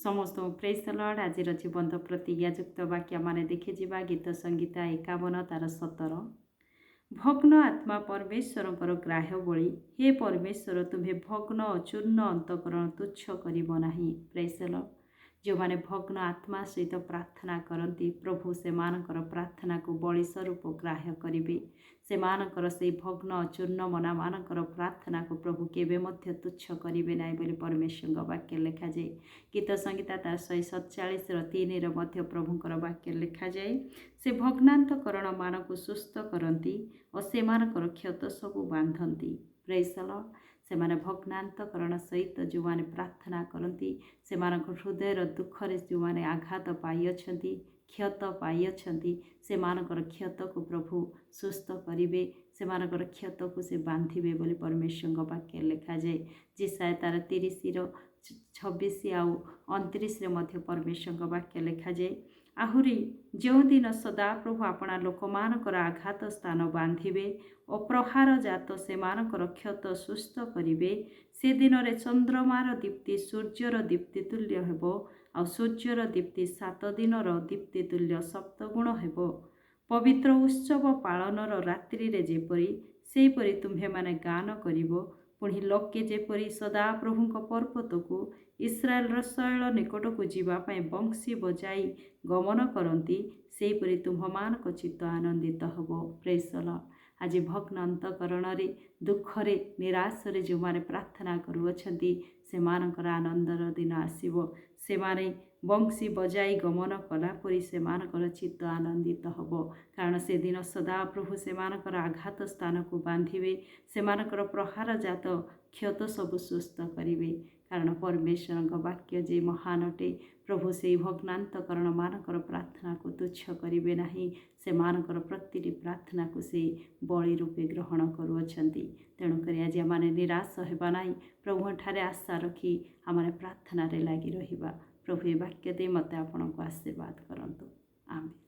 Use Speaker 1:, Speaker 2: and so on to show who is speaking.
Speaker 1: समस्त praise the Lord. आज जीवंत प्रतिज्ञायुक्त वाक्य मान देखिजा गीत संगीता 51 तार 17। भग्न आत्मा परमेश्वर ग्राह्य बळी, हे परमेश्वर तुम्हें भग्न अचूर्ण अंतकरण तुच्छ करिब नाही। Praise the Lord. जो मैंने भग्न आत्मा सहित प्रार्थना करती प्रभु से मानकर प्रार्थना को बलि स्वरूप ग्राह्य करेंगे। से मानकर से भग्न अचूर्ण मना मानकर प्रार्थना को प्रभु केबे मध्य तुच्छ करेंगे ना बोली परमेश्वर वाक्य लिखा जाए। गीत संगीता तार 147:3 मध्य प्रभुंकर वाक्य लिखा जाए। से भग्नांतकरण मान को सुस्थ करती और से मानकर क्षत सबू बांधती। Praise the Lord. से माने भग्नांतकरण सहित जो मैंने प्रार्थना करती से हृदयर दुखरे जो मैंने आघात पाई क्षत पाई से मानकर क्षत को प्रभु सुस्थ करेंगे। से मानकर क्षत को से बांधे बोली परमेश्वर वाक्य लिखा जाए। जिसाया तार 30:26 आउ 29 मध्य परमेश्वर वाक्य लिखा जाए। आहुरी जो दिन सदा प्रभु आपणा लोक मानकर आघात स्थान बांधे और प्रहार जात से मानकर क्षत सुस्थ करेंगे। से दिन रे चंद्रमार दीप्ति सूर्यर दीप्ति तुल्य हेबो आ सूर्यर दीप्ति 7 दिनर दीप्ति तुल्य सप्तगुण हेबो। पवित्र उत्सव पालनर रात्रि रे जेपरी सेपरी तुम्हें माने गान करिबो। पुणी लोके जेपरी सदा प्रभुंक पर्वत को इस्राएल शैल निकट को जीवाई बंशी बजाई गमन करती सेपरी तुम्हमान चित्त आनंदित हेबो। Praise the Lord. आज भग्न अंतकरण दुखरे निराशरे जो मैंने प्रार्थना करुअछंती से मानकर आनंदर दिन आसीबो। से माने बंशी बजाई गमन कलापरी से मानकर चित्त आनंदित हेबो। कारण से दिन सदा प्रभु से मानकर आघात स्थान को बांधे से मानकर प्रहार जात क्षत सब सुस्थ करेंगे। कारण परमेश्वर वाक्य जे महान अटे। प्रभु से भग्नांतकरण मानकर प्रार्थना को तुच्छ करेंगे नहीं। से मानकर प्रतिटी प्रार्थना को से बलि रूपे ग्रहण करुअछंती। तेणुक आज आम निराश हेबा नहीं। प्रभु ठारे आशा रखी आम प्रार्थना लगी रहिबा। प्रभु ये वाक्य दे मते आपनको आशीर्वाद करंतु। आमेन।